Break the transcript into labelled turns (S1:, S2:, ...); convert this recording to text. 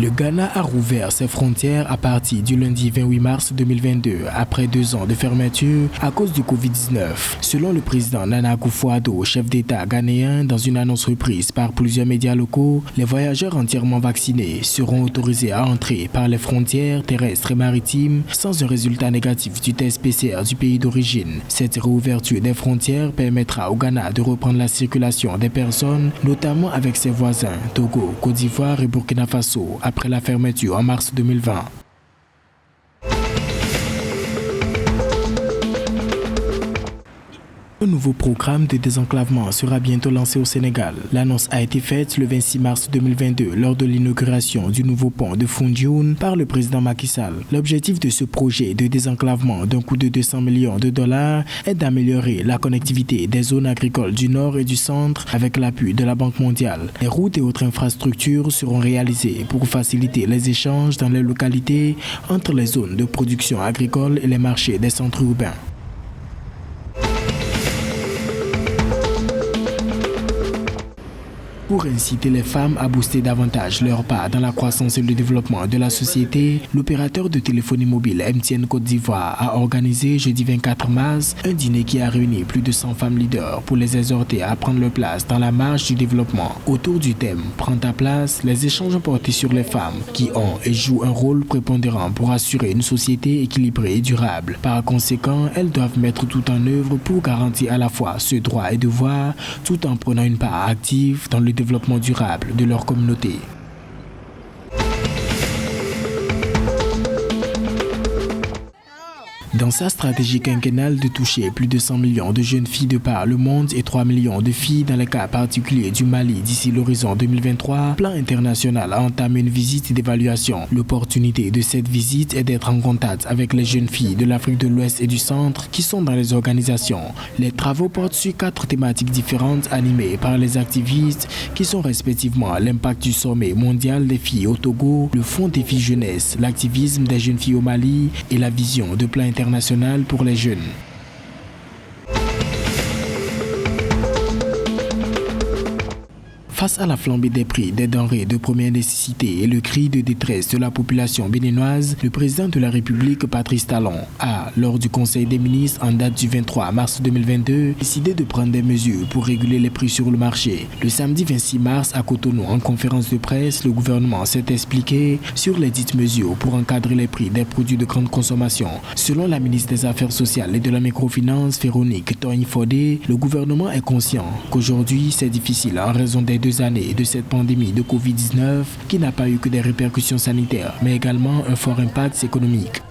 S1: Le Ghana a rouvert ses frontières à partir du lundi 28 mars 2022, après 2 ans de fermeture à cause du Covid-19. Selon le président Nana Akufo-Addo, chef d'État ghanéen, dans une annonce reprise par plusieurs médias locaux, les voyageurs entièrement vaccinés seront autorisés à entrer par les frontières terrestres et maritimes sans un résultat négatif du test PCR du pays d'origine. Cette réouverture des frontières permettra au Ghana de reprendre la circulation des personnes, notamment avec ses voisins Togo, Côte d'Ivoire et Burkina Faso, après la fermeture en mars 2020. Un nouveau programme de désenclavement sera bientôt lancé au Sénégal. L'annonce a été faite le 26 mars 2022 lors de l'inauguration du nouveau pont de Foundiougne par le président Macky Sall. L'objectif de ce projet de désenclavement d'un coût de 200 millions de dollars est d'améliorer la connectivité des zones agricoles du nord et du centre avec l'appui de la Banque mondiale. Les routes et autres infrastructures seront réalisées pour faciliter les échanges dans les localités entre les zones de production agricole et les marchés des centres urbains. Pour inciter les femmes à booster davantage leur part dans la croissance et le développement de la société, l'opérateur de téléphonie mobile MTN Côte d'Ivoire a organisé jeudi 24 mars un dîner qui a réuni plus de 100 femmes leaders pour les exhorter à prendre leur place dans la marche du développement. Autour du thème « Prends ta place », les échanges ont porté sur les femmes qui ont et jouent un rôle prépondérant pour assurer une société équilibrée et durable. Par conséquent, elles doivent mettre tout en œuvre pour garantir à la fois ce droit et devoir tout en prenant une part active dans le développement durable de leur communauté. Dans sa stratégie quinquennale de toucher plus de 100 millions de jeunes filles de par le monde et 3 millions de filles dans les cas particuliers du Mali d'ici l'horizon 2023, Plan International a entamé une visite d'évaluation. L'opportunité de cette visite est d'être en contact avec les jeunes filles de l'Afrique de l'Ouest et du Centre qui sont dans les organisations. Les travaux portent sur 4 thématiques différentes animées par les activistes qui sont respectivement l'impact du sommet mondial des filles au Togo, le Fonds des filles jeunesse, l'activisme des jeunes filles au Mali et la vision de Plan International pour les jeunes. Face à la flambée des prix des denrées de première nécessité et le cri de détresse de la population béninoise, le président de la République, Patrice Talon, a, lors du Conseil des ministres en date du 23 mars 2022, décidé de prendre des mesures pour réguler les prix sur le marché. Le samedi 26 mars, à Cotonou, en conférence de presse, le gouvernement s'est expliqué sur les dites mesures pour encadrer les prix des produits de grande consommation. Selon la ministre des Affaires sociales et de la microfinance, Véronique Toigny-Fodé, le gouvernement est conscient qu'aujourd'hui, c'est difficile en raison des 2 années de cette pandémie de Covid-19 qui n'a pas eu que des répercussions sanitaires, mais également un fort impact économique.